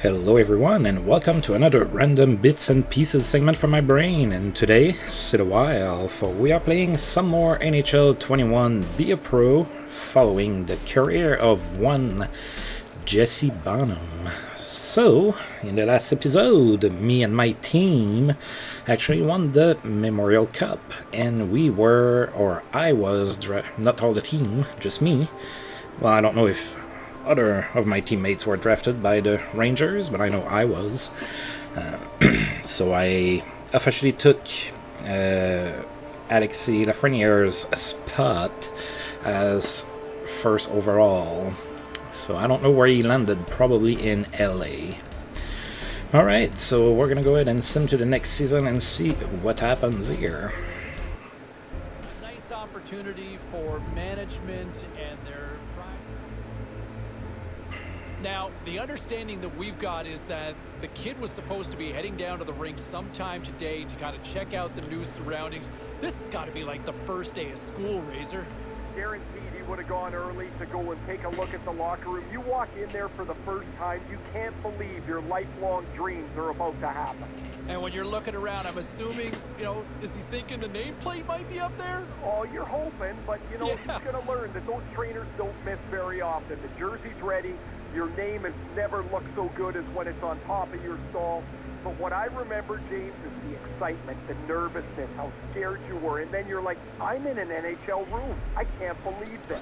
Hello everyone, and welcome to another random bits and pieces segment from my brain. And today, sit a while, for we are playing some more NHL21 Be a Pro, following the career of one Jesse Bonhomme. So, in the last episode, me and my team actually won the Memorial Cup, and we were, or I was, not all the team, just me. Well, I don't know if other of my teammates were drafted by the Rangers, but I know I was. So I officially took Alexis Lafreniere's spot as first overall. So I don't know where he landed, probably in LA. Alright, so we're gonna go ahead and sim to the next season and see what happens here. A nice opportunity for management and their Now, the understanding that we've got is that the kid was supposed to be heading down to the rink sometime today to kind of check out the new surroundings. This has got to be like the first day of school, Razor. Guaranteed he would have gone early to go and take a look at the locker room. You walk in there for the first time, you can't believe your lifelong dreams are about to happen. And when you're looking around, I'm assuming, is he thinking the nameplate might be up there? Oh, you're hoping, but, he's going to learn that those trainers don't miss very often. The jersey's ready. Your name has never looked so good as when it's on top of your stall. But what I remember, James, is the excitement, the nervousness, how scared you were. And then you're like, I'm in an NHL room. I can't believe this.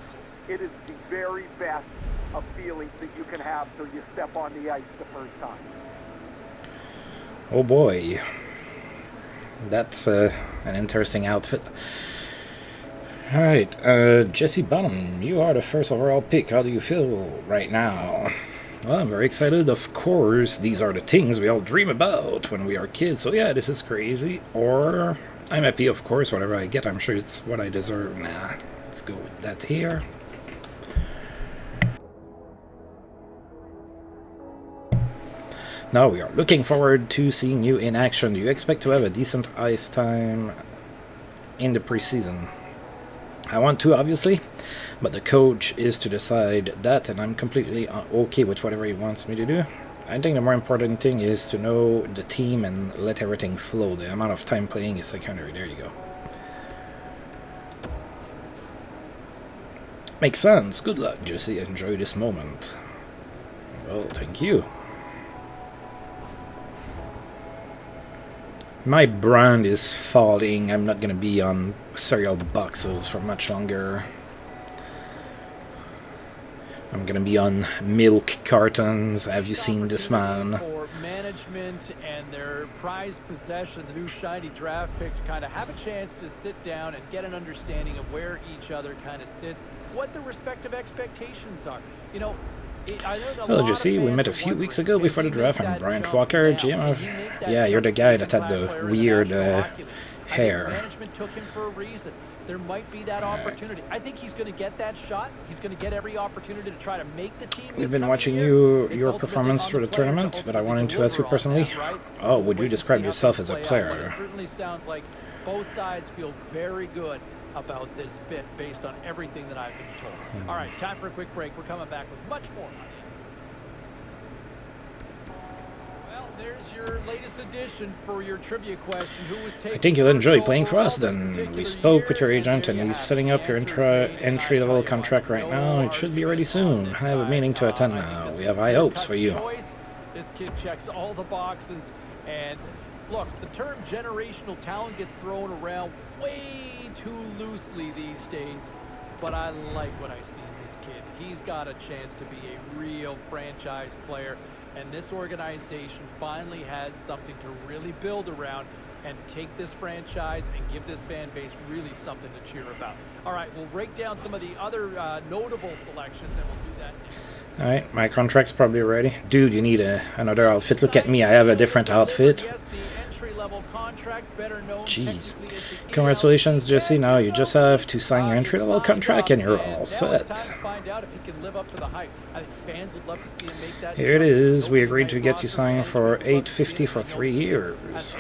It is the very best of feelings that you can have till you step on the ice the first time. Oh boy. That's an interesting outfit. Alright, Jesse Bonhomme, you are the first overall pick. How do you feel right now? Well, I'm very excited. Of course, these are the things we all dream about when we are kids. So yeah, this is crazy. Or, I'm happy, of course, whatever I get. I'm sure it's what I deserve. Nah, let's go with that here. Now we are looking forward to seeing you in action. Do you expect to have a decent ice time in the preseason? I want to, obviously, but the coach is to decide that, and I'm completely okay with whatever he wants me to do. I think the more important thing is to know the team and let everything flow. The amount of time playing is secondary. There you go. Makes sense. Good luck, Jesse. Enjoy this moment. Well, thank you. My brand is falling. I'm not gonna be on cereal boxes for much longer. I'm gonna be on milk cartons. Have you seen this man? For management and their prized possession, the new shiny draft pick, to kind of have a chance to sit down and get an understanding of where each other kind of sits, what their respective expectations are. Hello, Jesse. We met a few weeks ago before the draft. I'm Brian Walker, GM of... Yeah, you're the guy that had the weird hair. Management took him for a reason. There might be that opportunity. I think he's going to get that shot. He's going to get every opportunity to try to make the team. We've been watching your performance through the tournament, but I wanted to ask you personally. Oh, would you describe yourself as a player? It certainly sounds like both sides feel very good about this fit based on everything that I've been told. All right, time for a quick break. We're coming back with much more. Well, there's your latest addition for your trivia question. Who was taking? I think you'll enjoy playing for us then. We spoke with your agent and he's setting up your entry-level contract right now. It should be ready soon. I have a meeting to attend now. We have high hopes for you. This kid checks all the boxes, and look, the term generational talent gets thrown around way too loosely these days, but I like what I see in this kid. He's got a chance to be a real franchise player, and this organization finally has something to really build around and take this franchise and give this fan base really something to cheer about. All right, we'll break down some of the other notable selections, and we'll do that next. Alright, my contract's probably ready. Dude, you need another outfit. Look at me, I have a different outfit. Jeez. Congratulations, Jesse. Now you just have to sign your entry-level contract and you're all set. Here it is. We agreed to get you signed for $850 for 3 years.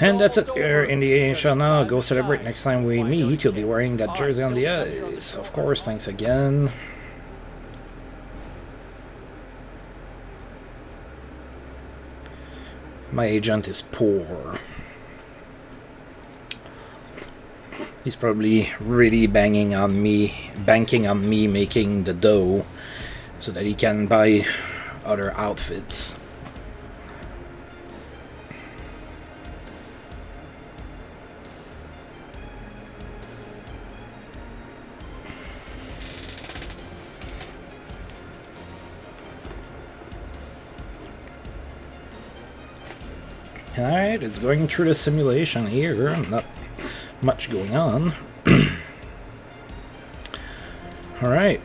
And that's it. You're in the AHL now. Go celebrate next time we meet. You'll be wearing that jersey on the ice. Of course, thanks again. My agent is poor. He's probably really banking on me making the dough so that he can buy other outfits. Alright, it's going through the simulation here. Not much going on. Alright,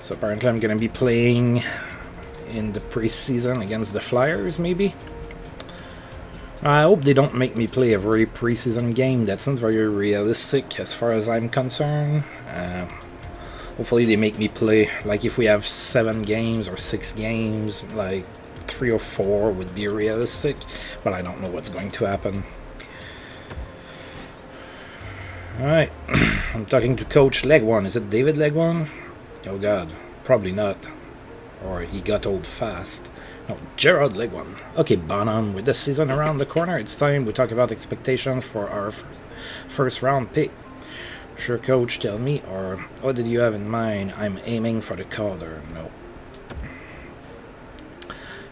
so apparently I'm going to be playing in the preseason against the Flyers, maybe? I hope they don't make me play a very preseason game. That's not very realistic as far as I'm concerned. Hopefully they make me play, like if we have 7 games or 6 games, like 3 or 4 would be realistic, but I don't know what's going to happen. Alright, I'm talking to Coach Leg One. Is it David Leg One? Oh god, probably not. Or he got old fast. No, Gerard Leg One. Okay, Bonhomme, with the season around the corner, it's time we talk about expectations for our first round pick. Sure, Coach, tell me, or what did you have in mind? I'm aiming for the Calder. No.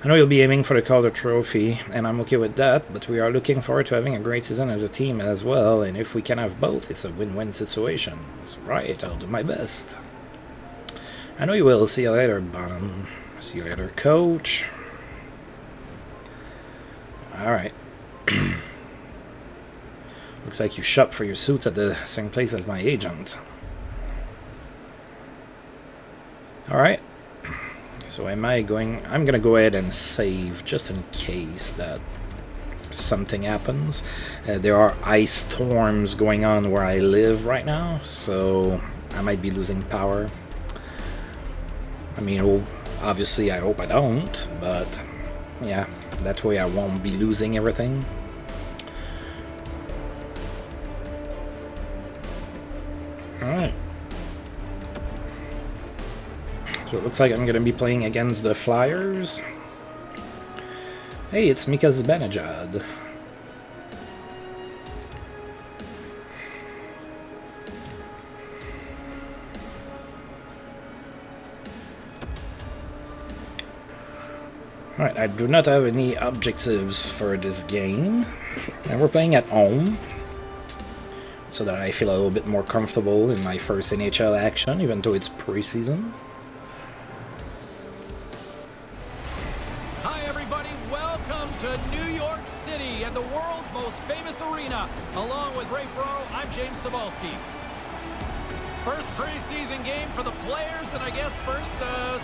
I know you'll be aiming for the Calder Trophy, and I'm okay with that, but we are looking forward to having a great season as a team as well, and if we can have both, it's a win-win situation. Right, I'll do my best. I know you will. See you later, Bonhomme. See you later, Coach. Alright. Looks like you shop for your suits at the same place as my agent. Alright. So I'm gonna go ahead and save just in case that something happens. There are ice storms going on where I live right now, so I might be losing power. I mean, obviously I hope I don't, but yeah, that way I won't be losing everything. Alright. So it looks like I'm going to be playing against the Flyers. Hey, it's Mika Zibanejad. Alright, I do not have any objectives for this game. And we're playing at home, so that I feel a little bit more comfortable in my first NHL action, even though it's preseason. Hi everybody, welcome to New York City and the world's most famous arena. Along with Ray Ferraro, I'm James Cebulski. First preseason game for the players, and I guess first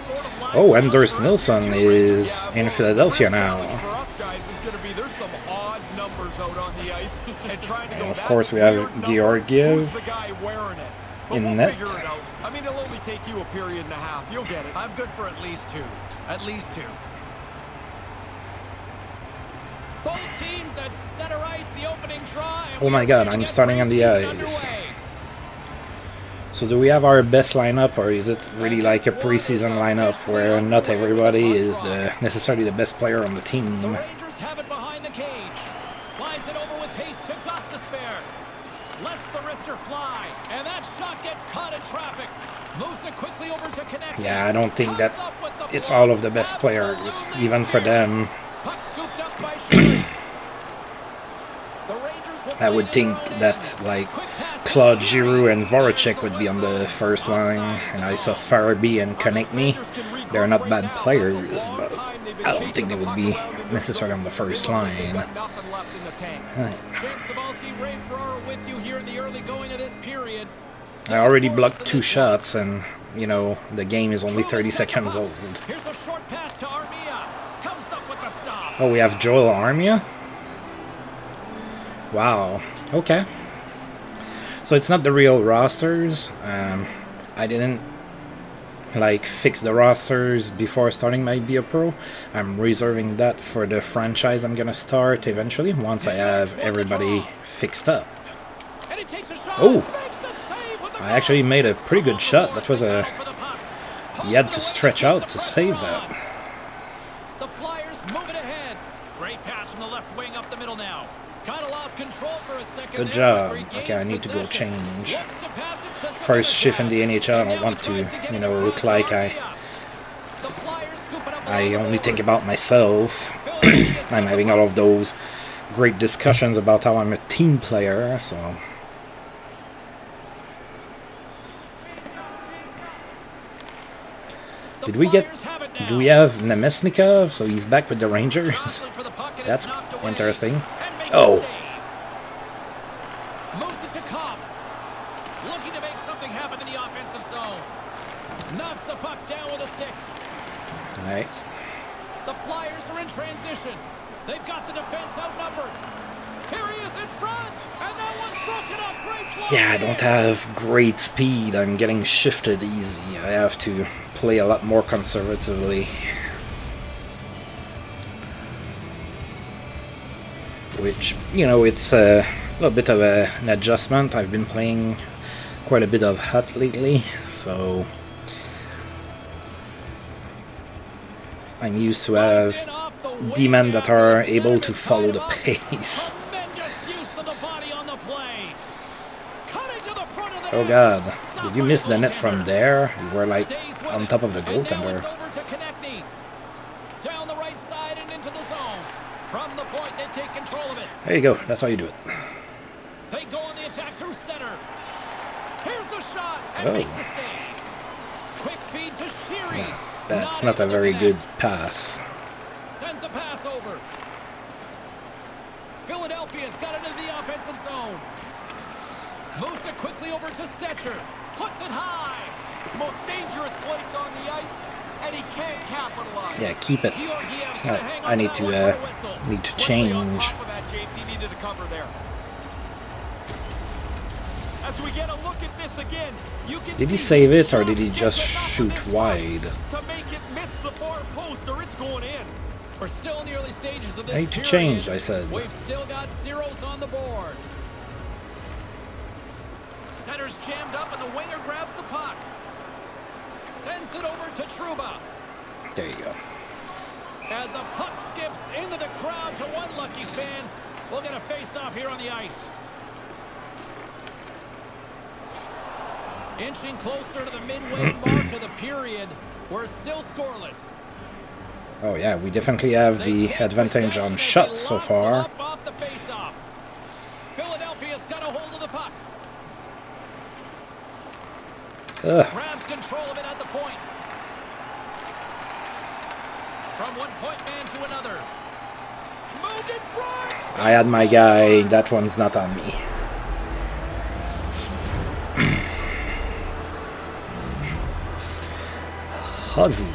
sort of line. Oh, Anders Nilsson is in Philadelphia now. For us guys is going to be there's some odd numbers out on the ice, and trying to go of course we have Georgiev the guy wearing it. But in we'll net. figure it out. I mean, it'll only take you a period and a half. You'll get it. I'm good for at least 2. At least 2. Both teams at center ice, the opening draw. Oh my god, I'm starting on the ice. So do we have our best lineup, or is it really like a preseason lineup where not everybody is necessarily the best player on the team? The Rangers have it behind the cage. Slides it over with pace to Gostisbehere. Lets the wrister fly, and that shot gets caught in traffic. Moves it quickly over to connect. Yeah, I don't think that it's all of the best players, even for them. Puck scooped up by Shea. The Rangers will I would think that like Claude Giroux and Voracek would be on the first line, and I saw Farabee and Konechny. They're not bad players, but I don't think they would be necessarily on the first line. James Cebulski, Ray Ferraro with you here in the early going of this period. I already blocked 2 shots, and you know the game is only 30 seconds old. Here's a short pass to Armia. Comes up with the stop. Oh, we have Joel Armia? Wow. Okay. So it's not the real rosters. I didn't like fix the rosters before starting my Be a Pro. I'm reserving that for the franchise I'm gonna start eventually once I have everybody fixed up. And he takes a shot. Oh, Makes the save with the I actually made a pretty good shot. That was a... He had to stretch out to save that. The Flyers move it ahead. Great Great pass from the left wing up the middle now. Kind of lost control for a second. Good there, job. but Okay, I need to go possession. change. Looks to pass it to some First other shift in the guy. NHL, I And don't now want he tries to, get you it know, across look like the area. The Flyers scoop it up I along the only think boards. about myself. Philadelphia's I'm got having the all puck. of those great discussions about how I'm a team player, so... The Did we get... Flyers have it now. Do we have Nemesnikov? So he's back with the Rangers? Jostling for the puck and That's it's knocked away. interesting. And makes Oh. the save. Moves it to Cobb. Looking to make something happen in the offensive zone. Knocks the puck down with a stick. Alright. The Flyers are in transition. They've got the defense outnumbered. Here he is in front. And that one's broken up. Great play. Yeah, I don't have great speed. I'm getting shifted easy. I have to play a lot more conservatively. Which, you know, it's a little bit of an adjustment. I've been playing quite a bit of HUT lately, so I'm used to have D-men that are able to follow the pace. Tremendous use of the body on the play. Cutting to the front of the Oh net. god, Stopped did you by miss the the net from goaltender. there? You were like Stays with on it. top of the And now it's goaltender. over to Konechny. Down the right side and into the zone. From the point, they take control of it. There you go, that's how you do it. They go on the attack through center. Here's a shot and Oh. makes the save. Quick feed to Sheary. Yeah, that's not a able to very good connect. pass. Sends a pass over. Philadelphia's got it into the offensive zone. Moves it quickly over to Stetcher. Puts it high. Most dangerous place on the ice, and he can't capitalize. Yeah, keep it. Georgiev's gonna hang on I need that to one for a whistle. need to Quickly on change. top of that, James, he needed to cover there. As we get a look at this again, you can Did he see save it or just did he gets just enough of shoot this wide? to make it miss the far post, or it's going in. We're still in the early stages of this I need to period. change, I said. We've still got zeros on the board. Center's jammed up and the winger grabs the puck. Sends it over to Trouba. There you go. As the puck skips into the crowd to one lucky fan, we'll get a face-off here on the ice. Inching closer to the midway mark of the period. We're still scoreless. Oh yeah, we definitely have the advantage on shots so far. Up off the face-off. Philadelphia's got a hold of the puck. Ugh. Grabs control of it at the point. From one point man to another. Moved in front. I had my guy, that one's not on me. Huzzy.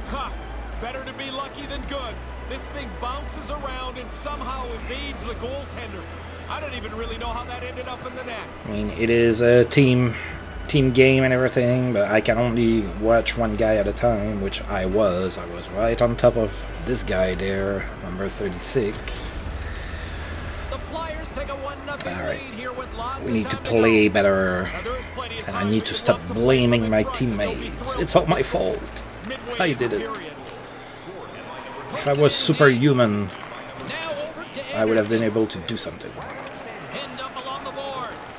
Ha! Better to be lucky than good. This thing bounces around and somehow evades the goaltender. I don't even really know how that ended up in the net. I mean, it is a team game and everything, but I can only watch one guy at a time, which I was. I was right on top of this guy there, number 36. The Flyers take a 1-0 Alright. lead here with lots We of need to time play go. better, Now, there is plenty of and I time need for to you stop left to play blaming from my in front, and they'll be teammates. thrilled It's all to my get the fault. midway I in the did it. period. If I was superhuman, Now over to I would have been Anderson. able to do something. Pinned up along the boards.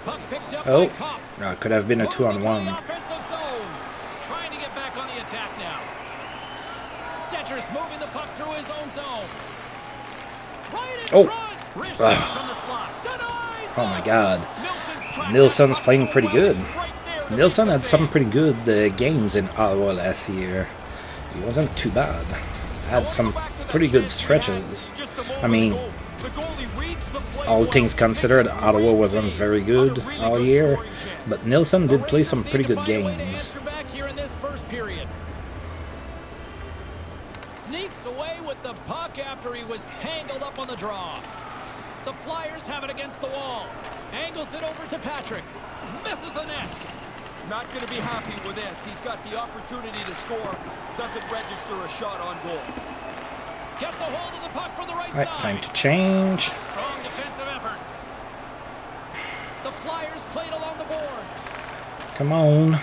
Puck picked up Oh, by Kopp. it could have been a Moves it to 2-on-1. the offensive zone. Trying to get back on the attack now. Stetcher's moving the puck through his own zone. Right in Oh. front. Wrist Ugh. from the slot. Denies Oh my it. god. Nilsson's Nilsson's playing pretty good. right there to Nilsson make had the some save. pretty good games in Ottawa last year. He wasn't too bad. Had some pretty good stretches. I mean, all things considered, Ottawa wasn't very good all year, but Nilsson did play some pretty good games. Back here in this first period. Sneaks away with the puck after he was tangled up on the draw. The Flyers have it against the wall. Angles it over to Patrick. Misses the net. Not going to be happy with this. He's got the opportunity to score. Doesn't register a shot on goal. Gets a hold of the puck from the right Alright, side. time to change. Strong defensive effort. The Flyers played along the boards. Come on.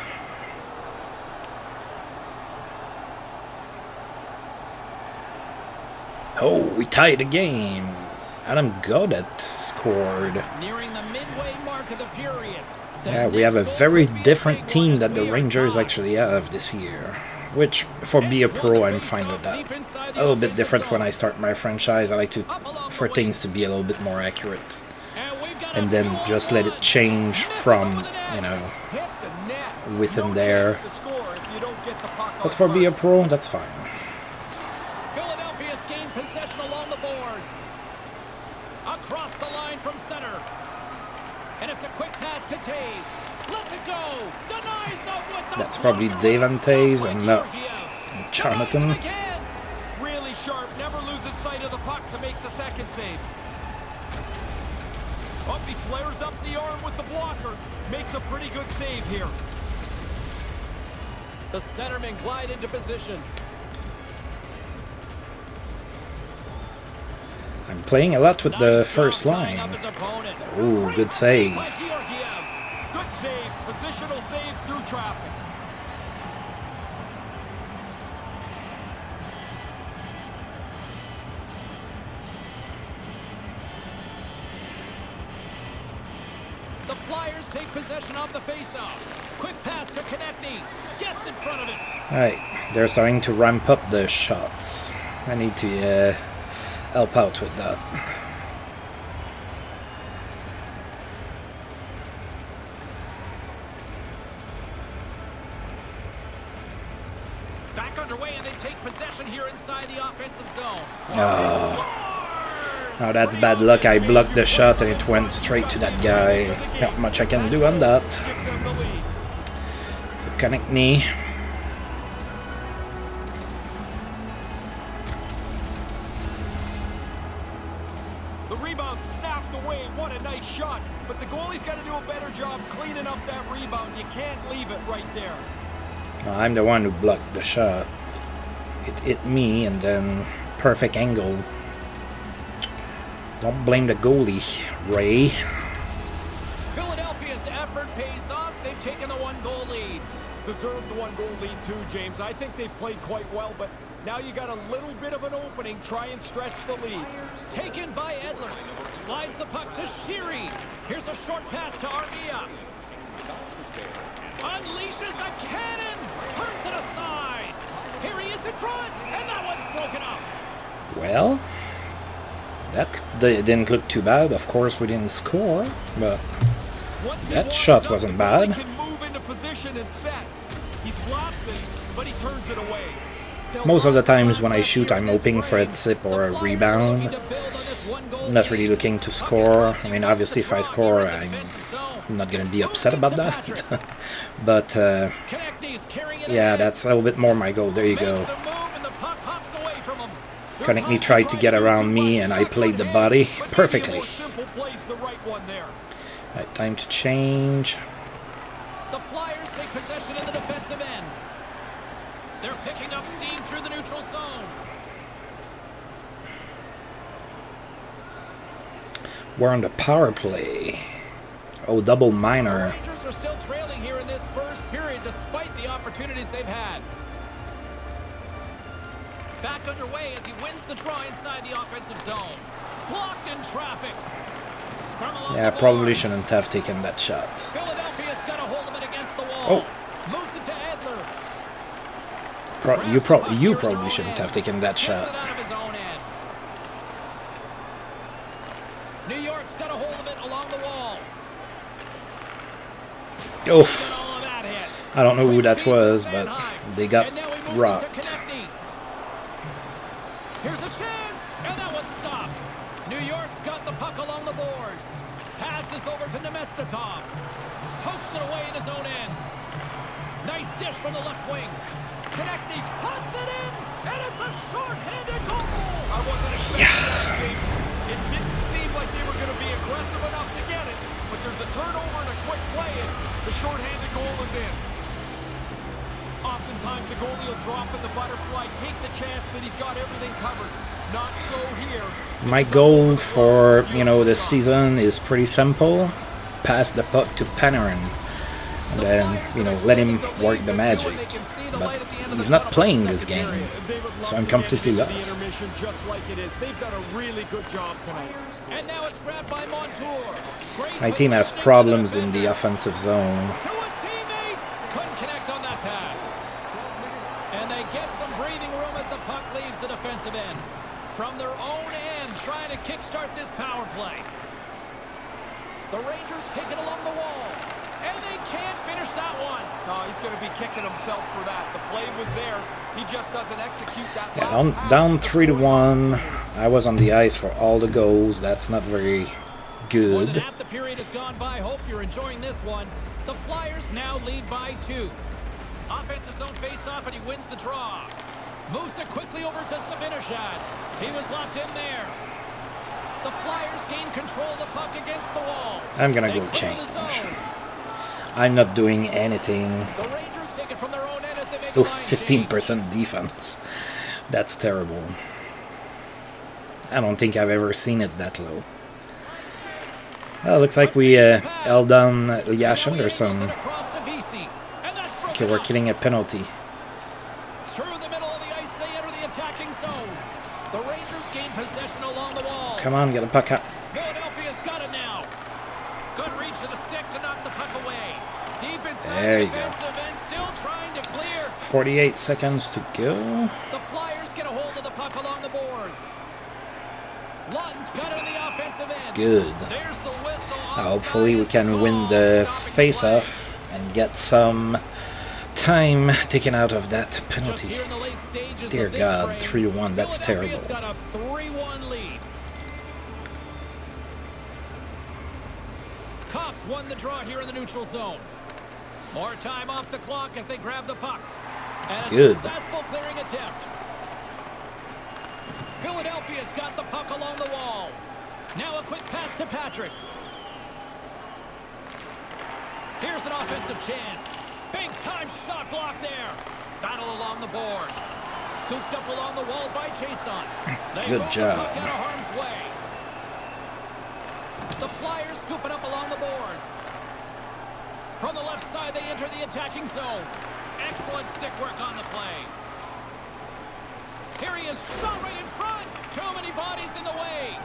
Oh, we tied the game. Adam Godet scored. Nearing the midway mark of the period. Yeah, we have a very different team that the Rangers actually have this year. Which, for be a pro, I'm fine with that. A little bit different when I start my franchise. I like for things to be a little bit more accurate. And then just let it change from, you know, within there. But for be a pro, that's fine. Philadelphia's gained possession along the boards. Across the line from center. And it's a quick pass to Taves. Let's it go. Denies up with the That's probably Dave and Taves and not Jonathan. Really sharp, never loses sight of the puck to make the second save. Up, he flares up the arm with the blocker. Makes a pretty good save here. The centermen glide into position. I'm playing a lot with the first line. Ooh, good save. Good save, positional save through traffic. The Flyers take possession of the faceoff. Quick pass to Konechny. Gets in front of it. Alright, they're starting to ramp up the shots. I need to help out with that. Back underway, and they take possession here inside the offensive zone. Oh, that's bad luck. I blocked the shot and it went straight to that guy. Not much I can do on that. So Konechny. The rebound snapped away. What a nice shot. But the goalie's got to do a better job cleaning up that rebound. You can't leave it right there. No, I'm the one who blocked the shot. It hit me and then perfect angle. Don't blame the goalie, Ray. Philadelphia's effort pays off. They've taken the 1-goal lead. Deserved the 1-goal lead too, James. I think they've played quite well, but now you got a little bit of an opening. Try and stretch the lead. Taken by Edler. Slides the puck to Sheary. Here's a short pass to Armia. Unleashes a cannon. Turns it aside. Here he is in front. And that one's broken up. Well, that didn't look too bad. Of course, we didn't score, but that shot wasn't bad. He can move into position and set. He slaps it, but he turns it away. Most of the times when I shoot, I'm hoping for a tip or a rebound. I'm not really looking to score. I mean, obviously, if I score, I'm not going to be upset about that. But, yeah, that's a little bit more my goal. There you go. Konechny tried to get around me, and I played the body perfectly. Right, time to change. The Flyers take possession in the defensive end. They're picking up steam through the neutral zone. We're on the power play. Oh, double minor. The Rangers are still trailing here in this first period despite the opportunities they've had. Back underway as he wins the draw inside the offensive zone. Blocked in traffic. Yeah, probably shouldn't have taken that shot. Philadelphia's got a hold of it against the wall. Oh. Moves it to Edler. You probably shouldn't have taken that shot. Out of his own end. New York's got a hold of it along the wall. Oh, I don't know who that was, but they got rocked. Here's a chance, and that one's stopped. New York's got the puck along the boards. Passes over to Nemestikov. Pokes it away in his own end. Nice dish from the left wing. Konechny's puts it in, and it's a short-handed goal. I wasn't expecting that, James. It didn't seem like they were going to be aggressive enough to get it, but there's a turnover and a quick play, and the short-handed goal is in. Oftentimes, the goalie will drop in the butterfly, take the chance that he's got everything covered. Not so here. My goal for, this season is pretty simple. Pass the puck to Panarin. And then, let him work the magic. but he's not playing this game, so I'm completely lost. They've done a really good job tonight. And now it's grabbed by Montour. My team has problems in the offensive zone. To his teammate. Couldn't connect on that pass. And they get some breathing room as the puck leaves the defensive end. From their own end, trying to kickstart this power play. The Rangers take it along the wall. And they can't finish that one. No, he's going to be kicking himself for that. The play was there. He just doesn't execute that. Yeah, down 3-1. I was on the ice for all the goals. That's not very good. More than half the period has gone by. Hope you're enjoying this one. The Flyers now lead by 2. Offensive zone face-off, and he wins the draw. Moves it quickly over to Zibanejad. He was locked in there. The Flyers gain control of the puck against the wall. I'm gonna go change. I'm not doing anything. The Rangers take it from their own end as they make Oh, a line 15% defense. That's terrible. I don't think I've ever seen it that low. Well, looks like we held down Elias Anderson. Okay, we're getting a penalty. Through the middle of the ice, they enter the attacking zone. The Rangers gain possession along the wall. Come on, get a puck out. Philadelphia's got it now. Good reach of the stick to knock the puck away. Deep inside There the you go. defensive end, still trying to clear. 48 seconds to go. The Flyers get a hold of the puck along the boards. Lutton's got it on the offensive end. Good. There's the whistle. Hopefully we can win the face-off and get some time taken out of that penalty. Dear God, 3-1, that's terrible. Got a 3-1 lead. Cops won the draw here in the neutral zone. More time off the clock as they grab the puck. And a Good. successful clearing attempt. Philadelphia's got the puck along the wall. Now a quick pass to Patrick. Here's an offensive chance. Big time shot block there. Battle along the boards. Scooped up along the wall by Jason. Good job. The puck out of harm's way. The Flyers scoop it up along the boards. From the left side, they enter the attacking zone. Excellent stick work on the play. Here he is, shot right in front. Too many bodies in the way.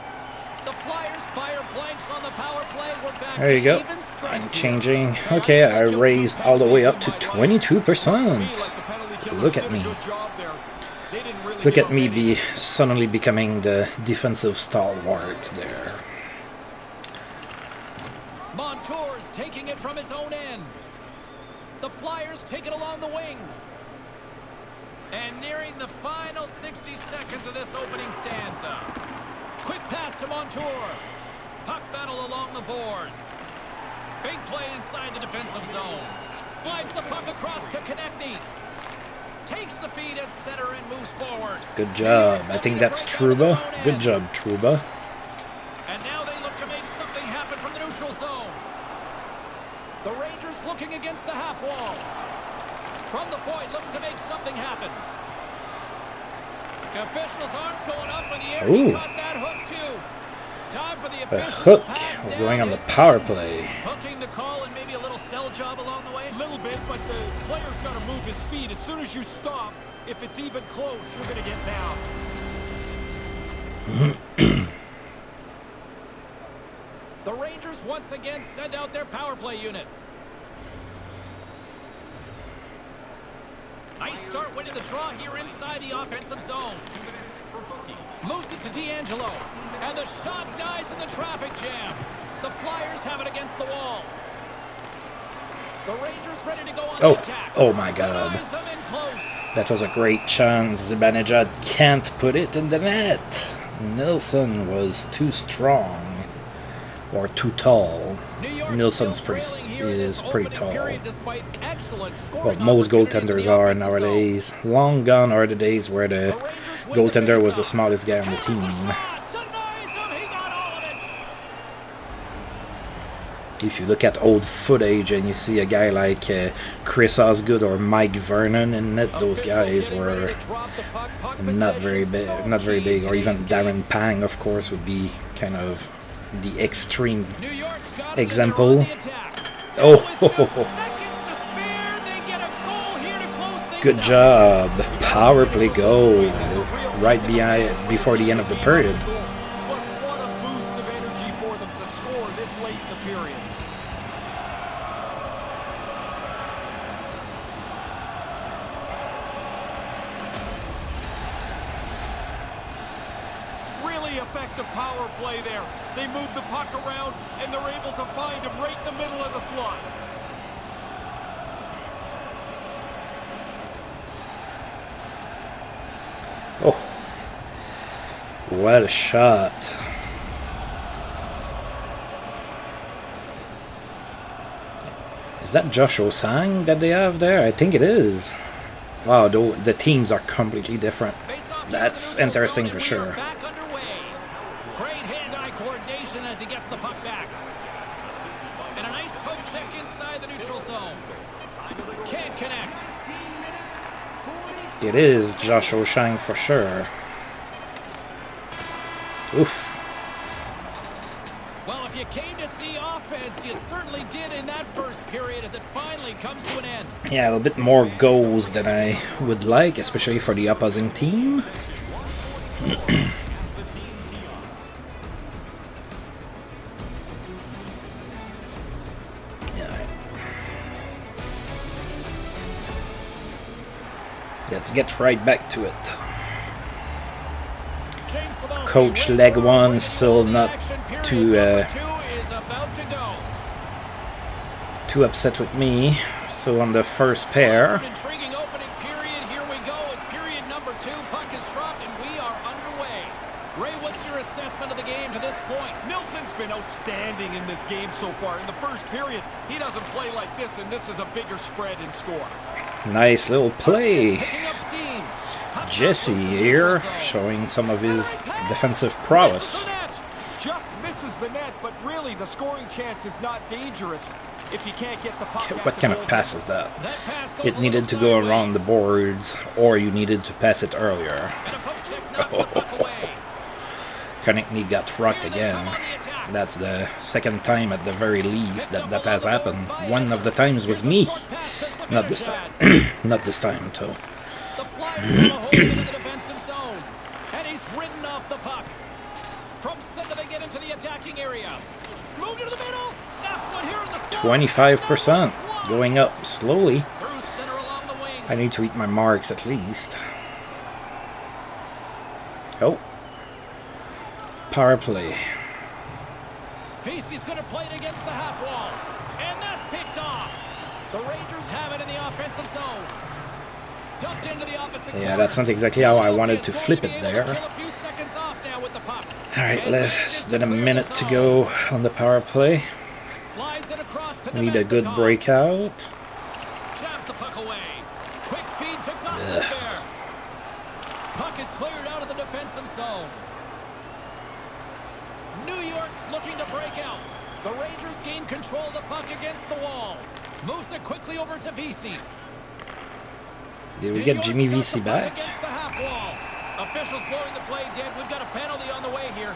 The Flyers fire blanks on the power play. We're back There you to go. even strength. I'm changing. Okay, I raised all the way up to 22%. Look at me. Look at me be suddenly becoming the defensive stalwart there. Montour's taking it from his own end. The Flyers take it along the wing. And nearing the final 60 seconds of this opening stanza. Quick pass to Montour. Puck battle along the boards. Big play inside the defensive zone. Slides the puck across to Konechny. Takes the feed at center and moves forward. Good job. I think that's Trouba. Good job, Trouba. And now they look to make something happen from the neutral zone. The Rangers looking against the half wall. From the point, looks to make something happen. The official's arms going up in the air. Ooh. He caught that hook too. Time for the A official hook. to pass We're down going on the his power skis. play. Hooking the call and maybe a little sell job along the way. A little bit, but the player's got to move his feet. As soon as you stop, if it's even close, you're going to get down. The Rangers once again send out their power play unit. Nice start winning the draw here inside the offensive zone. Moves it to D'Angelo. And the shot dies in the traffic jam. The Flyers have it against the wall. The Rangers ready to go on the attack. Oh my God. Denies them in close. That was a great chance. Zibanejad can't put it in the net. Nilsson was too strong. Or too tall. Nilsson's pretty tall. Well, most goaltenders are nowadays. Long gone are the days where the goaltender was the smallest guy on the team. If you look at old footage and you see a guy like Chris Osgood or Mike Vernon in net, those guys were not very big. Or even Darren Pang, of course, would be kind of the extreme example. Oh, Good job. Power play goal right before the end of the period. But what a boost of energy for them to score this late in the period. Really effective power play there. They move the puck around and they're able to find him right in the middle of the slot. Oh, what a shot. Is that Josh Osang that they have there? I think it is. Wow, the teams are completely different. That's interesting for sure. Great hand-eye coordination as he gets the puck back. And a nice poke check inside the neutral zone. Can't connect. It is Josh Osang for sure. Oof. Well, if you came to see offense, you certainly did in that first period as it finally comes to an end. Yeah, a little bit more goals than I would like, especially for the opposing team. Let's get right back to it. Coach Leg One still not too upset with me. Still on the first pair. Intriguing opening period. Here we go. It's period number 2. Puck is dropped and we are underway. Ray, what's your assessment of the game to this point? Nilsson's been outstanding in this game so far. In the first period, he doesn't play like this, and this is a bigger spread and score. Nice little play. Jesse here showing some of his defensive prowess. Just misses the net, but really the scoring chance is not dangerous if you can't get the puck. What kind of pass is that? It needed to go around the boards, or you needed to pass it earlier. Konechny got rocked again. That's the second time at the very least that has happened. One of the times was me. Not this time. Not this time, too. The Flyers have a hold into the defensive zone, and he's ridden off the puck. From center they get into the attacking area. Moved into the middle. Snaps one here in the slot. 25%. Going up slowly. Through center along the wing. I need to eat my marks at least. Oh. Power play. Vesey's going to play it against the half wall. And that's picked off. The Rangers have it in the offensive zone. Dumped into the opposite corner. Yeah, that's not exactly how I wanted to flip it there. Alright, less than a minute to go on the power play. We need a good breakout. Jabs the puck away. Quick feed to Gostis there. Puck is cleared out of the defensive zone. New York's looking to break out. The Rangers gain control of the puck against the wall. Moves it quickly over to Vesey. Did we get Jimmy Vesey back? Against the half wall. Officials blowing the play dead. We've got a penalty on the way here.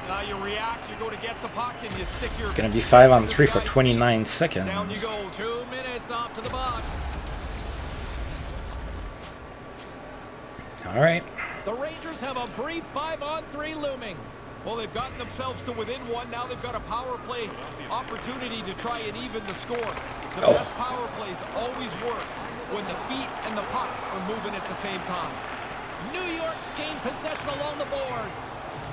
Now you react, you go to get the puck, and you stick your... It's going to be 5-on-3 for 29 seconds. Down you go. 2 minutes off to the box. All right. The Rangers have a brief 5-on-3 looming. Well, they've gotten themselves to within one. Now they've got a power play opportunity to try and even the score. The best power plays always work when the feet and the puck are moving at the same time. New York's gained possession along the boards.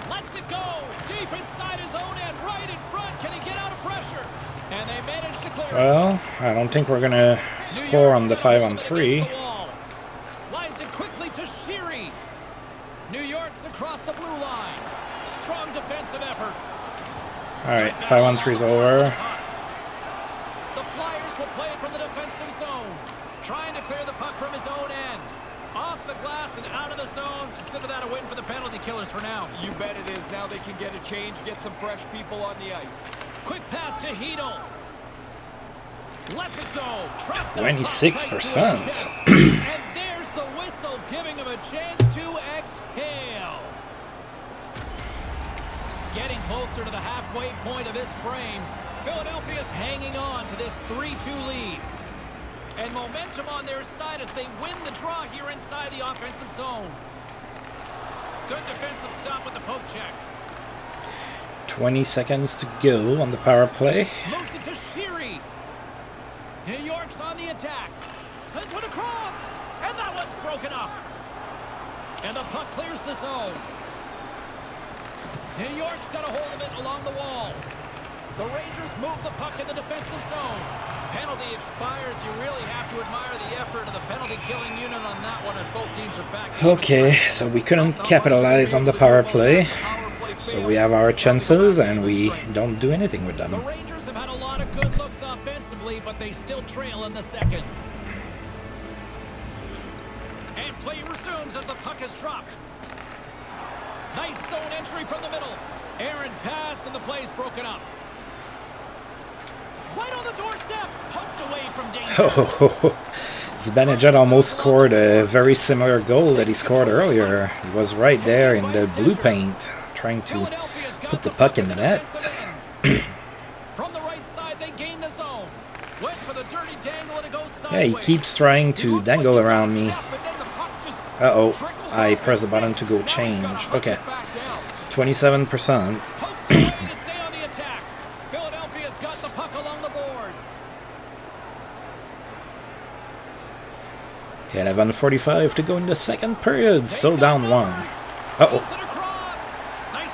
Lets it go deep inside his own end, right in front. Can he get out of pressure? And they managed to clear it. Well, I don't think we're gonna score on the 5-on-3. Slides it quickly to Sheary. New York's across the blue line. Strong defensive effort. All right, 5-on-3's over. The Flyers will play it from the defensive zone, trying to clear the puck from his own end. Off the glass and out of the zone. Consider that a win for the penalty killers for now. You bet it is. Now they can get a change, get some fresh people on the ice. Quick pass to Hedel. Lets it go. 26%. And there's the whistle, giving him a chance to exhale. Getting closer to the halfway point of this frame. Philadelphia's hanging on to this 3-2 lead. And momentum on their side as they win the draw here inside the offensive zone. Good defensive stop with the poke check. 20 seconds to go on the power play. Moves it to Sheary. New York's on the attack. Sends one across. And that one's broken up. And the puck clears the zone. New York's got a hold of it along the wall. The Rangers move the puck in the defensive zone. Penalty expires. You really have to admire the effort of the penalty-killing unit on that one as both teams are back. Okay, so we couldn't capitalize on the power play. So we have our chances and we don't do anything with them. The Rangers have had a lot of good looks offensively, but they still trail in the second. And play resumes as the puck is dropped. Nice zone entry from the middle. Aaron pass and the play's broken up. Right on the doorstep, poked away from danger. Oh, Zibanejad almost scored a very similar goal that he scored earlier. He was right there in the blue paint, trying to put the puck in the net. From the right side, they gain the zone. Went for the dirty dangle and it goes sideways. Yeah, he keeps trying to dangle around me. Uh-oh, I pressed the button to go change. Okay, 27%. Okay, 11:45 to go in the second period. Still down one. Uh-oh.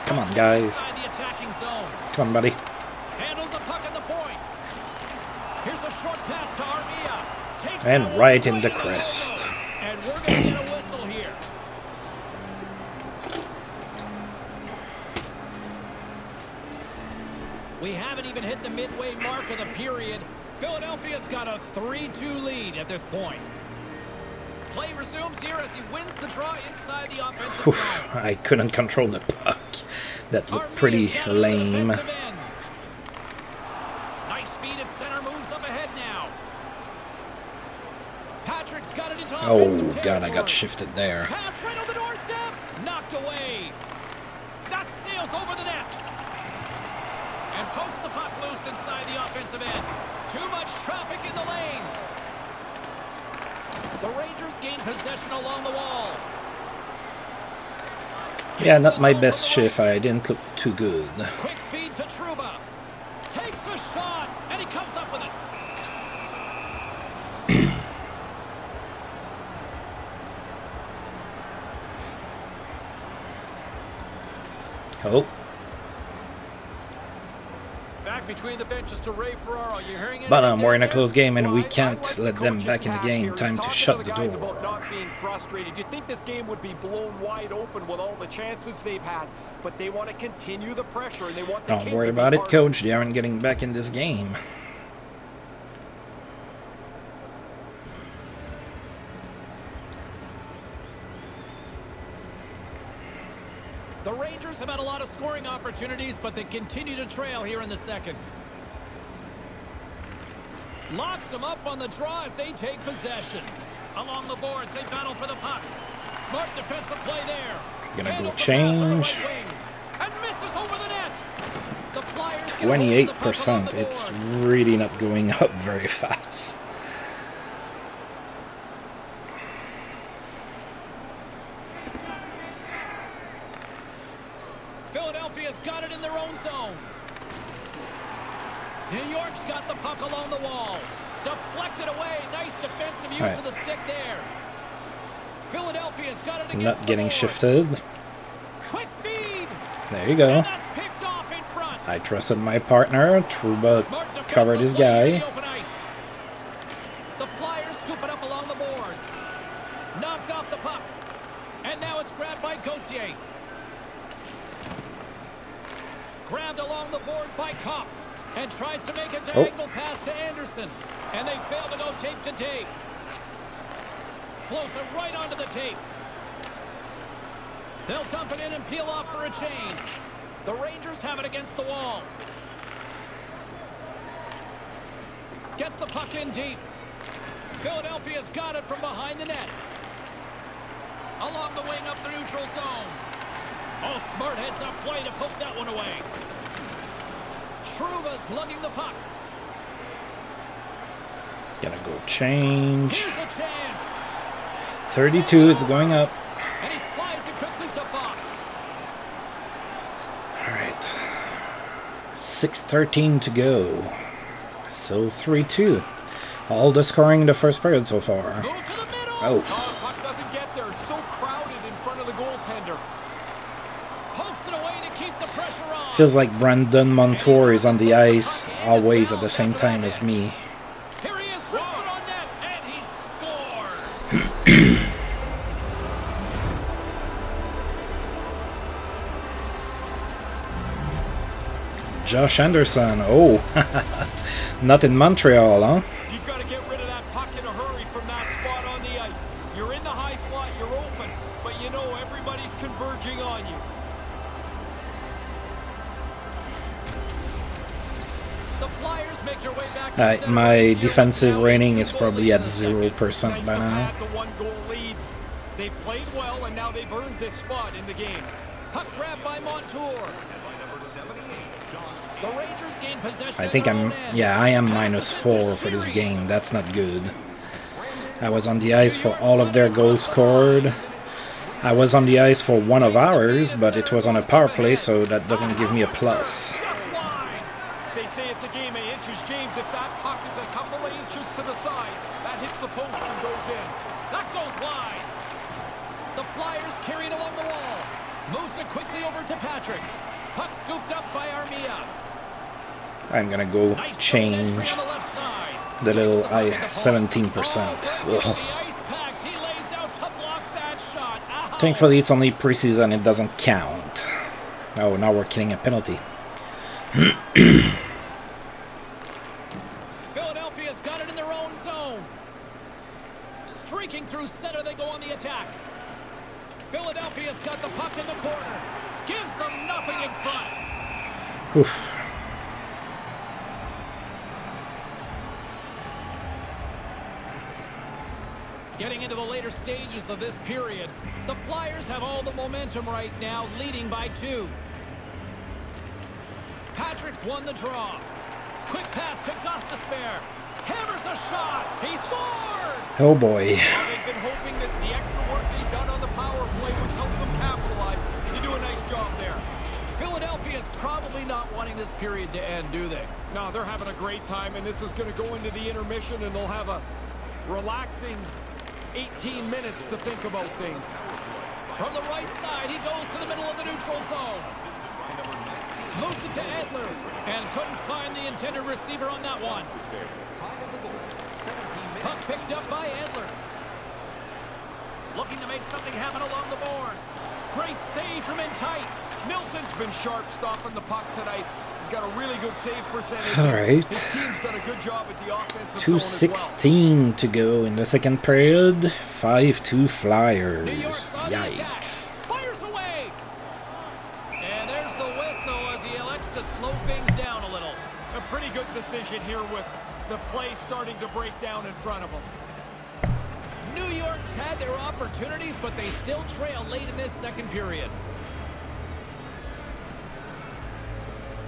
Come on, guys. Come on, buddy. Handles the puck at the point. Here's a short pass to Armia. And right in the crest. And we're going to get a whistle here. We haven't even hit the midway mark of the period. Philadelphia's got a 3-2 lead at this point. Play resumes here as he wins the draw inside the offensive zone. I couldn't control the puck. That looked pretty lame. Nice feed at center, moves up ahead now. Patrick's got it into Oh god, I got shifted there. Pass right on the doorstep, knocked away. That sails over the net. And pokes the puck loose inside the offensive end. Too much traffic in the lane. The Rangers gain possession along the wall. Yeah, not my best shift. I didn't look too good. Quick feed to Trouba. Takes a shot, and he comes up with it. Oh. Back between the benches to Ray Ferraro. You're hearing it. But we're in a close game and we can't let them back in the game. Time to shut the door. About not being frustrated. You'd think this game would be blown wide open with all the chances they've had, but they want to continue the pressure and they want the Don't worry about it, coach. They aren't getting back in this game. The Rangers have had a lot of scoring opportunities, but they continue to trail here in the second. Locks them up on the draw as they take possession. Along the boards, they battle for the puck. Smart defensive play there. Gonna go change. And misses over the net. The Flyers 28%. It's really not going up very fast. Philadelphia's got it in their own zone. New York's got the puck along the wall. Deflected away. Nice defensive use of the stick there. Philadelphia's got it against Not getting the shifted. Quick feed. There you go. And that's picked off in front. I trusted my partner. Trouba covered his guy. The Flyers scoop it up along the boards. Knocked off the puck. And now it's grabbed by Gauthier. Grabbed along the boards by Kopp. And tries to make a diagonal pass to Anderson. And they fail to go tape to tape. Floats it right onto the tape. They'll dump it in and peel off for a change. The Rangers have it against the wall. Gets the puck in deep. Philadelphia's got it from behind the net. Along the wing up the neutral zone. Oh, smart heads-up play to poke that one away. Trouba's lugging the puck. Gonna go change. Here's a chance. 32, it's going up. And he slides it quickly to Fox. Alright. 6:13 to go. So 3-2. All the scoring in the first period so far. Move to the middle. Oh. Puck doesn't get there. It's so crowded in front of the goaltender. Pokes it away to keep the pressure on. Feels like Brandon Montour is on the ice always at the same time as me. Here he is, wristed on net, and he scores. Josh Anderson. Oh. Not in Montreal, huh? You've got to get rid of that puck in a hurry from that spot on the ice. You're in the high slot, you're open, but you know everybody's converging on you. The Flyers make their way back to Alright, center my ice here. defensive Now rating a is 2-goal probably lead at in the second. 0% Nice by to now. pad the one-goal lead. They've played well, and now they've earned this spot in the game. Puck grabbed by Montour. The Rangers gain possession. I think at their I'm, own end. yeah, I am Passes it to -4 for this Sheary. game. That's not good. I was on the ice for all of their goals scored. I was on the ice for one of ours, but it was on a power play, so that doesn't give me a plus. Just wide. They say it's a game of inches, James. If that puck is a couple of inches to the side, that hits the post and goes in. That goes wide. The Flyers carry it along the wall. Moves it quickly over to Patrick. Puck scooped up by Armia. I'm gonna go Nice change on the left side. the little Takes the puck at the 17%. point. Ugh. The ice packs. He lays out to block that shot. Ow. Thankfully, it's only preseason, it doesn't count. Oh, now we're killing a penalty. Philadelphia's got it in their own zone. Streaking through center, they go on the attack. Philadelphia's got the puck in the corner. Gives them nothing in front. Oof. Getting into the later stages of this period, the Flyers have all the momentum right now, leading by 2. Patrick's won the draw. Quick pass to Gostisbehere. Hammers a shot. He scores! Oh boy. Well, they've been hoping that the extra work they've done on the power play would help them capitalize. They do a nice job there. Philadelphia's probably not wanting this period to end, do they? No, they're having a great time, and this is going to go into the intermission, and they'll have a relaxing 18 minutes to think about things. From the right side, he goes to the middle of the neutral zone. Moves it to Edler, and couldn't find the intended receiver on that one. Puck picked up by Edler. Looking to make something happen along the boards. Great save from in tight. Nilsson's been sharp stopping the puck tonight. He's got a really good save percentage. All right. His team's done a good job at the offensive zone as well. 2:16 to go in the second period. 5-2 Flyers. New York's on the attack. Yikes. Fires away. And there's the whistle as he elects to slow things down a little. A pretty good decision here with the play starting to break down in front of him. New York's had their opportunities, but they still trail late in this second period.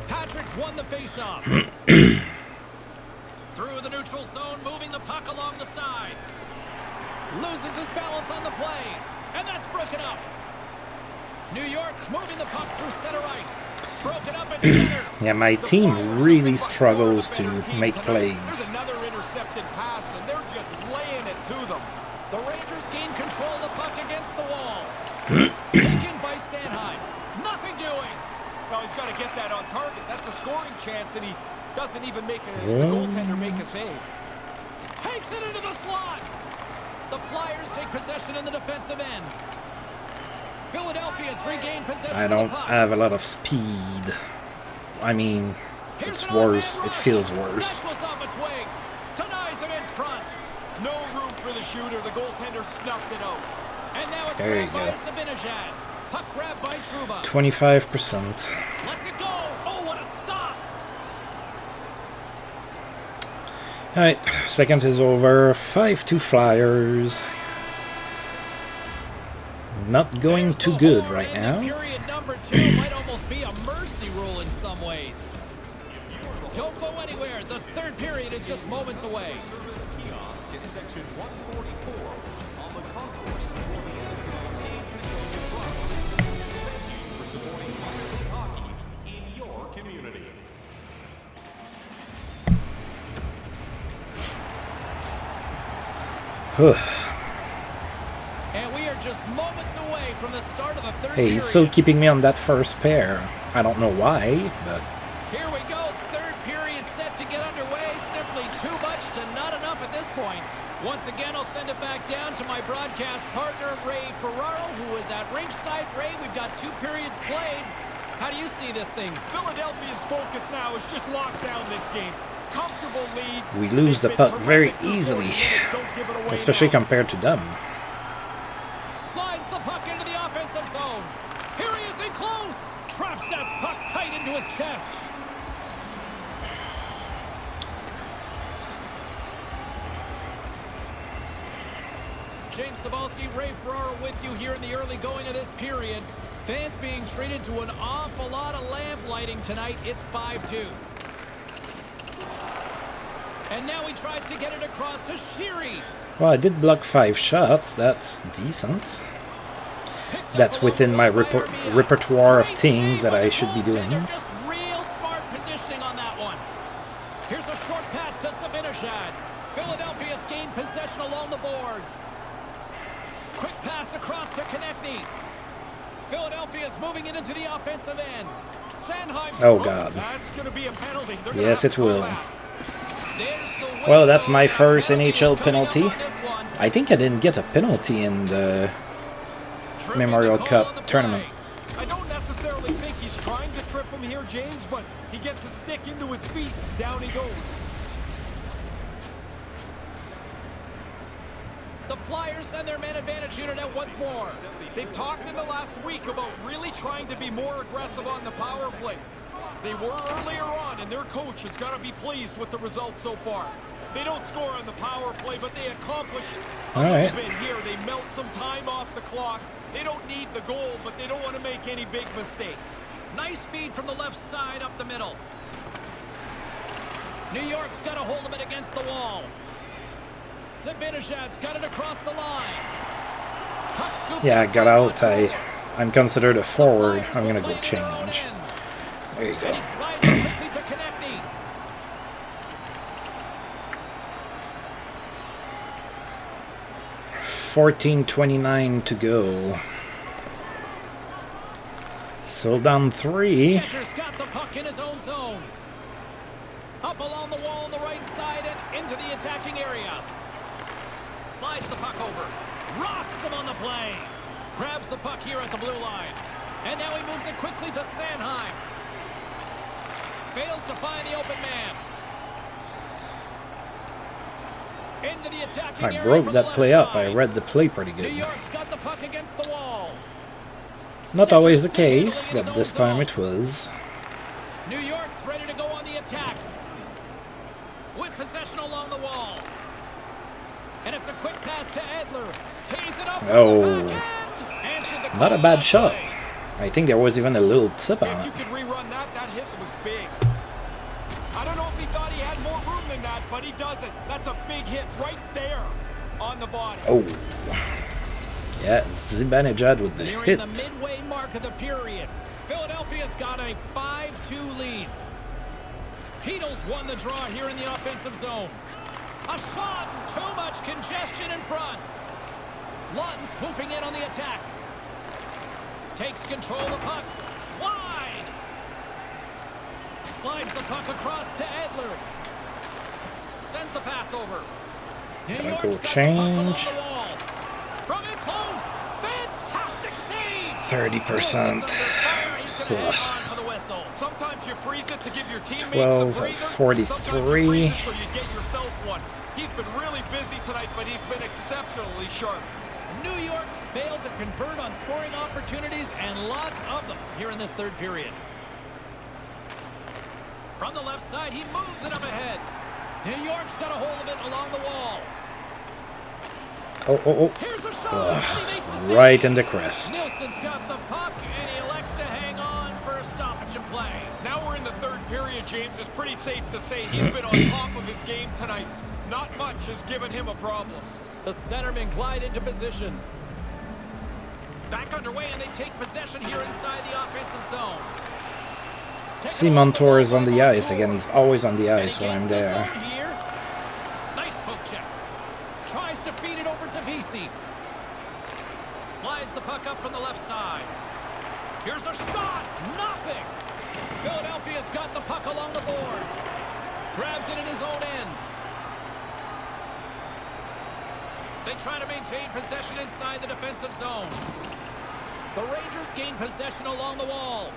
Patrick's won the faceoff. Through the neutral zone, moving the puck along the side. Loses his balance on the play, and that's broken up. New York's moving the puck through center ice. Broken up at center. Yeah, my team really struggles to make plays. There's another intercepted pass, and they're just laying it to them. The Rangers gain control of the puck against the wall. Taken by Sanheim. Nothing doing. Well, he's got to get that on target. That's a scoring chance, and he doesn't even make the goaltender make a save. Takes it into the slot. The Flyers take possession in the defensive end. Philadelphia's regained possession. I don't have a lot of speed. I mean, it's worse. It feels worse. Necklace off a twig. Denies him in front. No room for the shooter. The goaltender snuffed it out. And now it's There you grabbed by go. Sabinajad. Puck grabbed by Trouba. 25%. Lets it go. Oh, what a stop. Alright, second is over. 5-2 Flyers. Not going There's too the good horn, right and now. Period number 2 might almost be a mercy rule in some ways. Don't go anywhere. The third period is just moments away. in section 144 on the concourse before the NHL stage Mississauga Toronto. Thank you for supporting minor league hockey in your community. And we are just moments away from the start of the third Hey, period. he's still keeping me on that first pair. I don't know why, but... Here we go, third period set to get underway. Simply too much to not enough at this point. Once again, I'll send it back down to my broadcast partner, Ray Ferraro, who is at ringside. Ray, we've got 2 periods played. How do you see this thing? Philadelphia's focus now is just lock down this game. Comfortable lead. We lose the puck very easily, especially now. compared to them. Slides the puck into the offensive zone. Here he is in close. Traps that puck tight into his chest. James Cybulski, Ray Ferraro with you here in the early going of this period. Fans being treated to an awful lot of lamp lighting tonight. It's 5-2. And now he tries to get it across to Sheary. Well, I did block 5 shots. That's decent. That's within my repertoire of things that I should be doing. Just real smart positioning on that one. Here's a short pass to Zibanejad. Philadelphia's gained possession along the boards. Quick pass across to Konechny. Philadelphia's moving it into the offensive end. Sanheim's Oh, God. That's going to be a penalty. Yes, it will. Well, that's my first NHL penalty. I think I didn't get a penalty in the Memorial Cup tournament. I don't necessarily think he's trying to trip him here, James, but he gets a stick into his feet. Down he goes. The Flyers send their man advantage unit out once more. They've talked in the last week about really trying to be more aggressive on the power play. They were earlier on, and their coach has got to be pleased with the results so far. They don't score on the power play, but they accomplish a little bit here. They melt some time off the clock. They don't need the goal, but they don't want to make any big mistakes. Nice feed from the left side up the middle. New York's got a hold of it against the wall. Zibanejad's got it across the line. Yeah, I got out. I'm considered a forward. I'm going to go change. There you And go. he slides it quickly to Konechny. $14:29 to go. Still down 3. Stetcher's got the puck in his own zone. Up along the wall on the right side and into the attacking area. Slides the puck over. Rocks him on the play. Grabs the puck here at the blue line. And now he moves it quickly to Sanheim. Fails to find the open man. Into the attacking area. I broke from that the play left up. I side. read the play pretty New good. York's got the puck against the wall. Not always the Stetcher's case, handling but his this own time zone. it was. New York's ready to go on the attack. With possession along the wall. And it's a quick pass to Edler. Tees it up. Oh. Answered the Not a call bad on shot. play. I think there was even a little tip If on you it. could rerun that, that hit was big. I don't know if he thought he had more room than that, but he doesn't. That's a big hit right there on the body. Oh. Yeah, Zibanejad with the Nearing hit. the midway mark of the period. Philadelphia's got a 5-2 lead. Heedles won the draw here in the offensive zone. A shot, too much congestion in front. Lawton swooping in on the attack. Takes control of the puck. Wide. Slides the puck across to Edler. Sends the pass over. New Gonna York's go got the puck change. along the wall. From in close. Fantastic save. 30%. Sometimes you freeze it to give your teammates 12 a breather. 43. Sometimes you freeze it so you get yourself one. He's been really busy tonight, but he's been exceptionally sharp. New York's failed to convert on scoring opportunities, and lots of them here in this third period. From the left side, he moves it up ahead. New York's got a hold of it along the wall. Oh. Here's a shot. And he makes the save. Right in the crest. Nilsson's got the puck, and he elects to hang on for a stoppage of play. Now we're in the third period, James. It's pretty safe to say he's been on top of his game tonight. Not much has given him a problem. The centermen glide into position. Back underway, and they take possession here inside the offensive zone. See Montour is on the ice again. He's always on the ice when I'm there. Nice poke check. Tries to feed it over to VC. Slides the puck up from the left side. Here's a shot. Nothing. Philadelphia's got the puck along the boards. Grabs it in his own end. They try to maintain possession inside the defensive zone. The Rangers gain possession along the wall.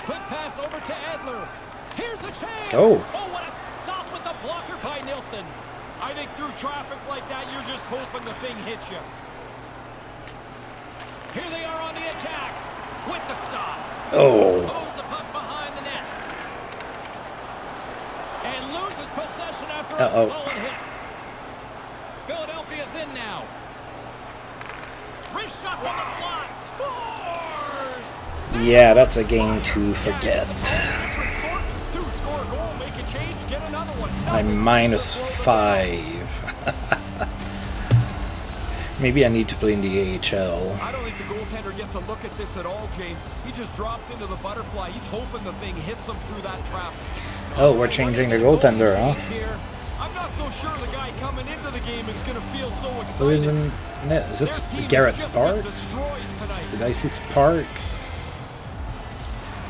Quick pass over to Edler. Here's a chance. Oh, what a stop with the blocker by Nilsson. I think through traffic like that, you're just hoping the thing hits you. Here they are on the attack with the stop. Oh. Moves the puck behind the net. And loses possession after a solid hit. Philadelphia's in now. Wrist shot from the slot. Scores! Yeah, that's a game to forget. I'm -5. Maybe I need to play in the AHL. I don't think the goaltender gets a look at this at all, James. He just drops into the butterfly. He's hoping the thing hits him through that traffic. Oh, we're changing the goaltender, huh? I'm not so sure the guy coming into the game is going to feel so excited. Who is in net? Is it Garrett Sparks? Did I see Sparks?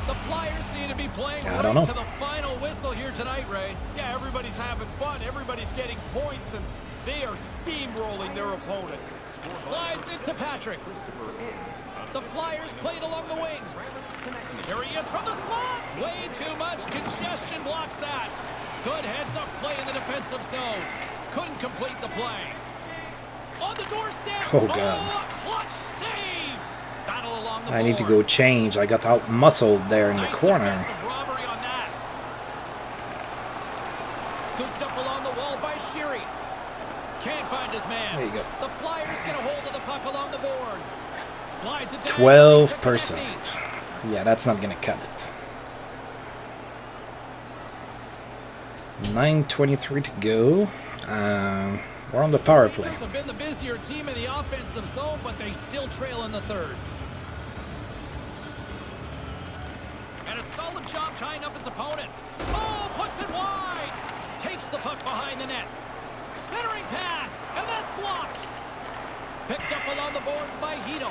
The Flyers seem to be playing I don't know. to the final whistle here tonight, Ray. Yeah, everybody's having fun. Everybody's getting points, and they are steamrolling their opponent. Slides into Patrick. The Flyers played along the wing. Here he is from the slot. Way too much congestion blocks that. Good heads-up play in the defensive zone. Couldn't complete the play. On the doorstep. Oh, God. A clutch save. Battle along the I need to go change. I got out-muscled there in the corner. Defensive robbery on that. Scooped up along the wall by Sheary. Can't find his man. There you go. The Flyers get a hold of the puck along the boards. Slides it down. 12%. Yeah, that's not going to cut it. 9:23 to go. We're on the power play. Rangers have been the busier team in the offensive zone, but they still trail in the third. And a solid job tying up his opponent. Oh, puts it wide. Takes the puck behind the net. Centering pass, and that's blocked. Picked up along the boards by Hito.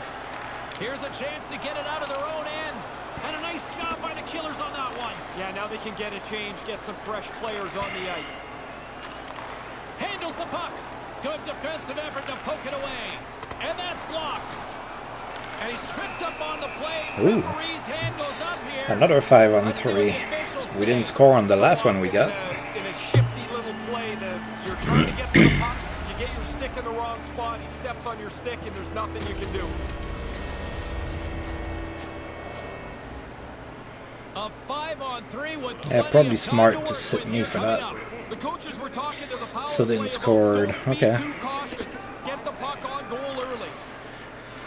Here's a chance to get it out of their own end. And a nice job by the Killers on that one. Yeah, now they can get a change, get some fresh players on the ice. Handles the puck. Good defensive effort to poke it away. And that's blocked. And he's tripped up on the play. Ooh. Referee's hand goes up here. Another 5-on-3. We didn't score on the last one we got. In a shifty little play, you're trying to get to the puck, you get your stick in the wrong spot, he steps on your stick, and there's nothing you can do. A 5-on-3 with Yeah, probably smart to sit me for that. The coaches were talking to the power So they play about scored. don't be Okay. too cautious. Get the puck on goal early.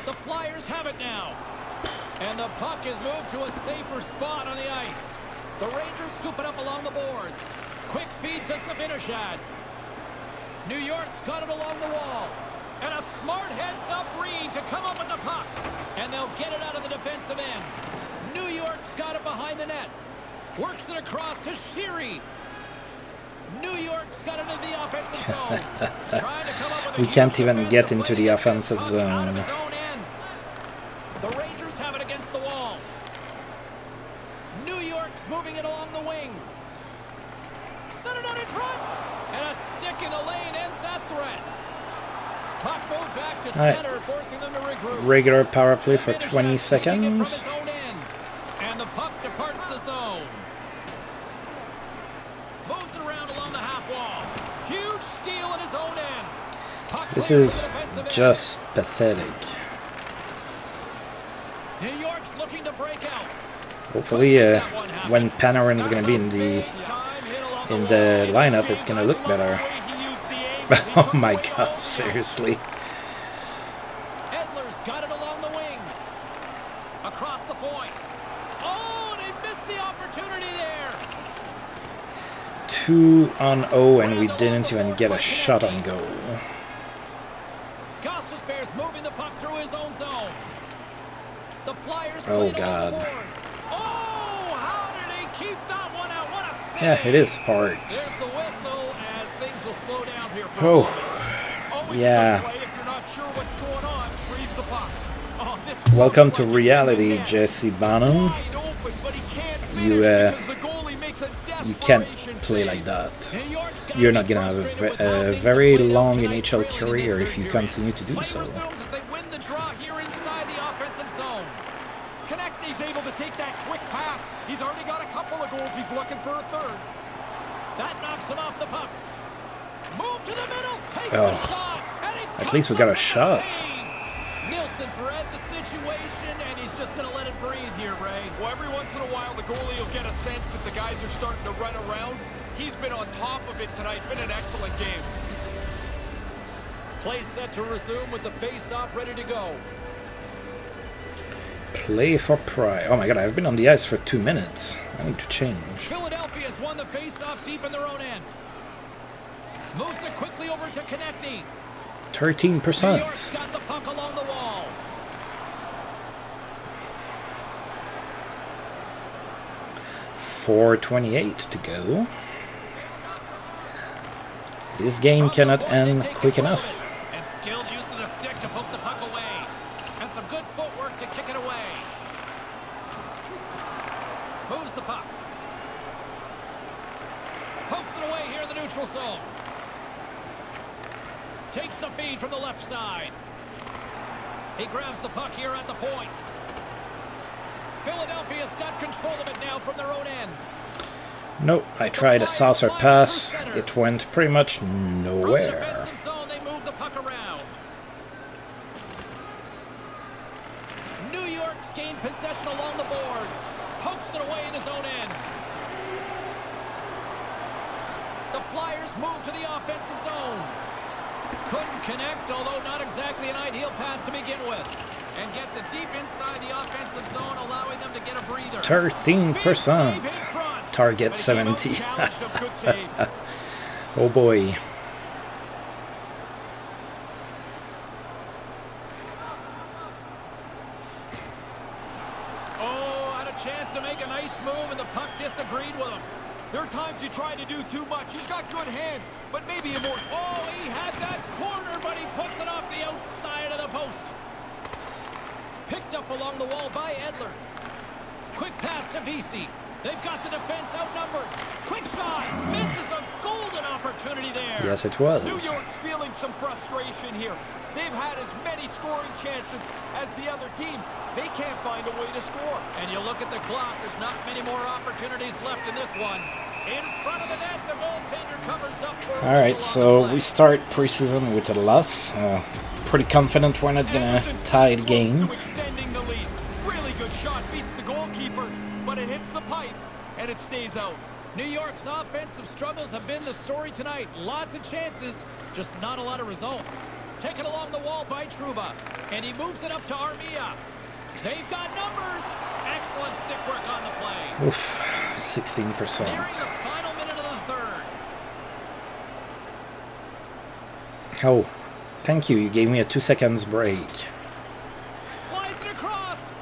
The Flyers have it now. And the puck is moved to a safer spot on the ice. The Rangers scoop it up along the boards. Quick feed to Zibanejad. New York's got it along the wall. And a smart heads-up read to come up with the puck. And they'll get it out of the defensive end. New York's got it behind the net. Works it across to Sheary. New York's got it into the offensive zone. Trying to come up with a We can't huge even get defensive into play the to get this offensive puck out of zone. his own end. The Rangers have it against the wall. New York's moving it along the wing. Set it out in front. And a stick in the lane ends that threat. Puck moved back to center, forcing them to regroup. Regular power play for Zibanejad 20 taking it from seconds. his own end. And the puck departs the zone. Moves it around along the half wall. Huge steal at his own end. Puck This cleared is from the defensive end. just pathetic. New York's looking to break out. Hopefully, when Panarin is going to be in the lineup, it's going to look better. Oh my God! Seriously. Edler's got it along the wing. Across the point. Oh, they missed the opportunity there. 2-0 and we didn't even get a shot on goal. Costas Bears moving the puck through his own zone. The Flyers Oh played God. on the boards. Oh, how did he keep that one out? What a save. Yeah, it is Sparks. There's the whistle as things will slow down here for a Oh, Always yeah. a good play if you're not sure what's going on. Freeze the puck. Oh, this Welcome looks to like it's in reality, the net. Jesse Bonhomme. Wide open, but he can't You, finish because the goalie makes a You can't desperation play save. like that. New York's gotta You're be not gonna have frustrated with how a things very have played out long tonight, NHL trailing in career this if you third period. continue to do Play so. resumes as they win the draw here inside the offensive zone. Konechny's able to take that quick pass. He's already got a couple of goals. He's looking for a third. That knocks him off the puck. Move to the middle. Takes Oh. a shot. And he At least we comes got up a with the shot. save. Nielsen's read the situation, and he's just going to let it breathe here, Ray. Well, every once in a while, the goalie will get a sense that the guys are starting to run around. He's been on top of it tonight. Been an excellent game. Play set to resume with the face-off ready to go. Play for pride. Oh my god, I've been on the ice for 2 minutes. I need to change. Philadelphia's won the face-off deep in their own end. Moves it quickly over to Konechny. 13%. New York's got the puck along the wall. .428 to go. This game cannot end quick enough. And skilled use of the stick to poke the puck away. And some good footwork to kick it away. Moves the puck. Pokes it away here in the neutral zone. Takes the feed from the left side. He grabs the puck here at the point. Philadelphia's got control of it now from their own end. Nope, I tried a saucer pass. It went pretty much From the nowhere. defensive zone, they move the puck around. New York's gained possession along the boards. Pokes it away in his own end. The Flyers move to the offensive zone. Couldn't connect, although not exactly an ideal pass to begin with. And gets it deep inside the offensive zone, allowing them to get a breather. 13%. Target 70. Oh boy. Oh, had a chance to make a nice move, and the puck disagreed with him. There are times you try to do too much. He's got good hands, but maybe a more... Oh, he had that corner, but he puts it off the outside of the post. Picked up along the wall by Edler. Quick pass to Vesey. They've got the defense outnumbered. Quick shot. Misses a golden opportunity there. Yes, it was. New York's feeling some frustration here. They've had as many scoring chances as the other team. They can't find a way to score. And you look at the clock, there's not many more opportunities left in this one. In front of the net, the goaltender covers up for All right, so we start preseason with a loss. Pretty confident we're not gonna tie the game. Extending the lead. Really good shot, beats the goalkeeper, but it hits the pipe and it stays out. New York's offensive struggles have been the story tonight. Lots of chances, just not a lot of results. Taken along the wall by Trouba, and he moves it up to Armia. They've got numbers. Excellent stick work on the play. Oof, 16%. Nearing the final minute of the third. Oh, thank you. You gave me a 2 seconds break. Slides it across.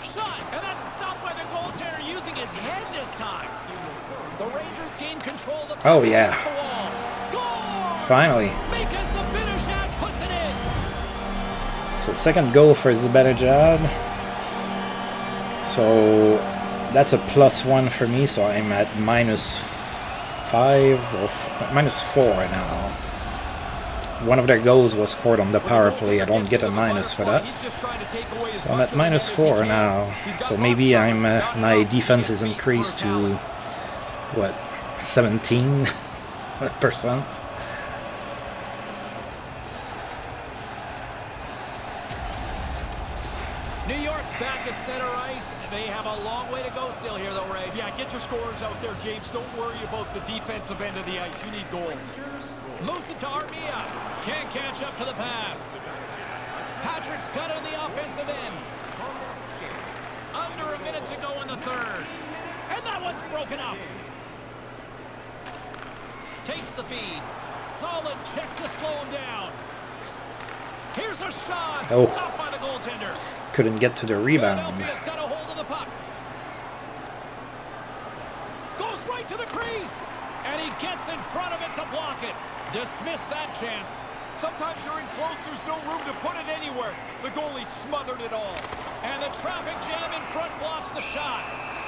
Shot, and that's stopped by the goaltender using his head this time. The Rangers gain control of the puck. Oh, yeah. The wall. Score! Finally. Mikas Zibanejad puts it in. So second goal for Zibanejad. So that's a +1 for me, so I'm at -5 or -4 now. One of their goals was scored on the power play. I don't get a minus for that. So I'm at -4 now. So maybe I'm my defense is increased to what, 17%. New York's back at center ice. They have a long way to go still here, though, Ray. Yeah, get your scorers out there, James. Don't worry about the defensive end of the ice. You need goals. Moves it to Armia. Can't catch up to the pass. Patrick's cut on the offensive end. Under a minute to go in the third. And that one's broken up. Takes the feed. Solid check to slow him down. Here's a shot. Oh. Stopped by the goaltender. Couldn't get to the rebound. Philadelphia's got a hold of the puck. Goes right to the crease. And he gets in front of it to block it. Dismiss that chance. Sometimes you're in close, there's no room to put it anywhere. The goalie smothered it all. And the traffic jam in front blocks the shot.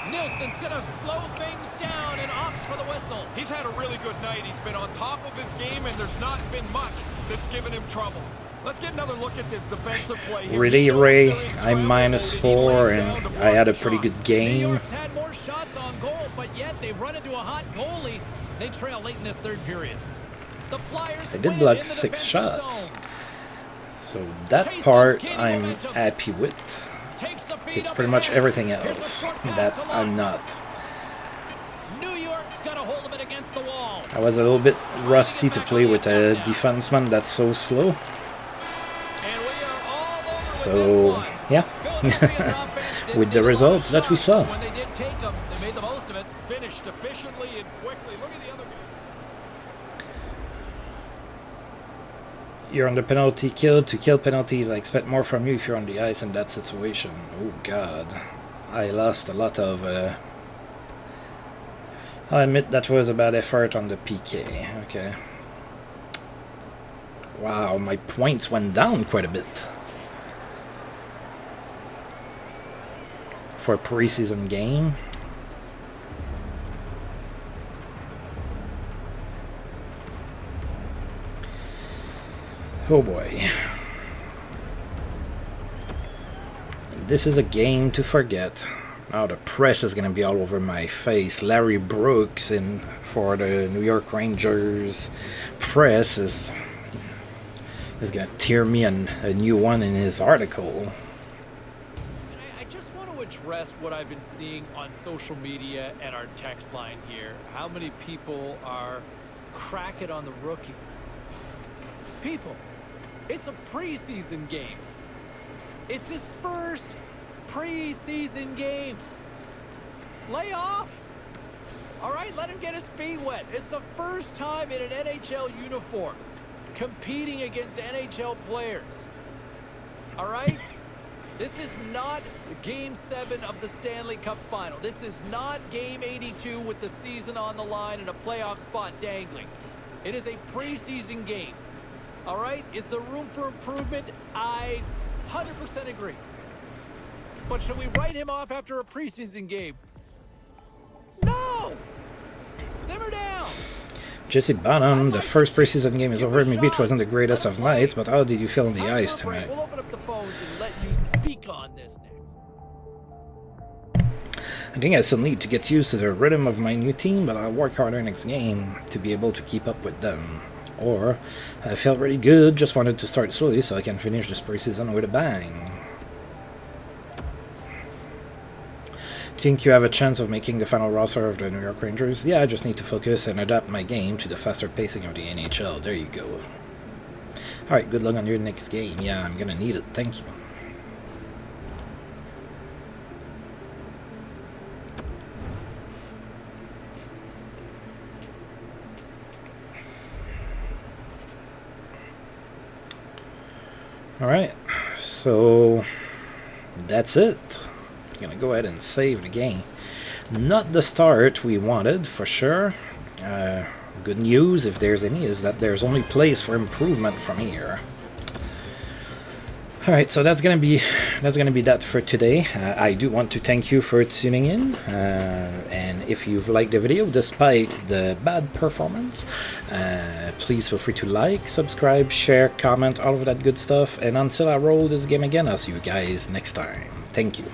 Nielsen's going to slow things down and opts for the whistle. He's had a really good night. He's been on top of his game, and there's not been much that's given him trouble. Let's get another look at this defensive play here. Really, Ray? I'm -4, and I had a pretty good New game. York's had more shots on goal, but yet they've run into a hot goalie. They trail late in this third period. The Flyers I did win block in the 6 defensive shots. zone. So that part I'm happy with. Takes the feed It's up pretty much ahead. everything Here's a else short pass that to I'm Lund. not. New York's got a hold of it against the wall. I was a little bit rusty to play with a defenseman that's so slow. And we are all over So, with this one. yeah. Philadelphia's offense didn't With the take a lot of results that we shots, saw. but when they did take them, they made the most of it. Finished efficiently and quickly. Look at the other guy. You're on the penalty kill. To kill penalties, I expect more from you if you're on the ice in that situation. Oh, God. I lost a lot of... I'll admit that was a bad effort on the PK. Okay. Wow, my points went down quite a bit. For a preseason game. Oh boy. This is a game to forget. Now the press is going to be all over my face. Larry Brooks for the New York Rangers press is going to tear me a new one in his article. And I just want to address what I've been seeing on social media and our text line here. How many people are cracking on the rookie? People, it's a preseason game. It's his first preseason game. Lay off. All right, let him get his feet wet. It's the first time in an NHL uniform competing against NHL players. All right? This is not Game 7 of the Stanley Cup Final. This is not Game 82 with the season on the line and a playoff spot dangling. It is a preseason game. All right? Is there room for improvement? I 100% agree. But should we write him off after a preseason game? No! Simmer down. Jesse Bonhomme, the first preseason game is over. Maybe it wasn't the greatest of nights, but how did you feel on the ice tonight? We'll open up the phones and let you speak on this next. I think I still need to get used to the rhythm of my new team, but I'll work harder next game to be able to keep up with them. Or, I felt really good, just wanted to start slowly so I can finish this preseason with a bang. Think you have a chance of making the final roster of the New York Rangers? Yeah, I just need to focus and adapt my game to the faster pacing of the NHL. There you go. Alright, good luck on your next game. Yeah, I'm gonna need it. Thank you. Alright, so that's it. I'm gonna go ahead and save the game. Not the start we wanted, for sure. Good news, if there's any, is that there's only place for improvement from here. Alright, so that's gonna be that for today. I do want to thank you for tuning in, and if you've liked the video despite the bad performance, please feel free to like, subscribe, share, comment, all of that good stuff, and until I roll this game again, I'll see you guys next time. Thank you.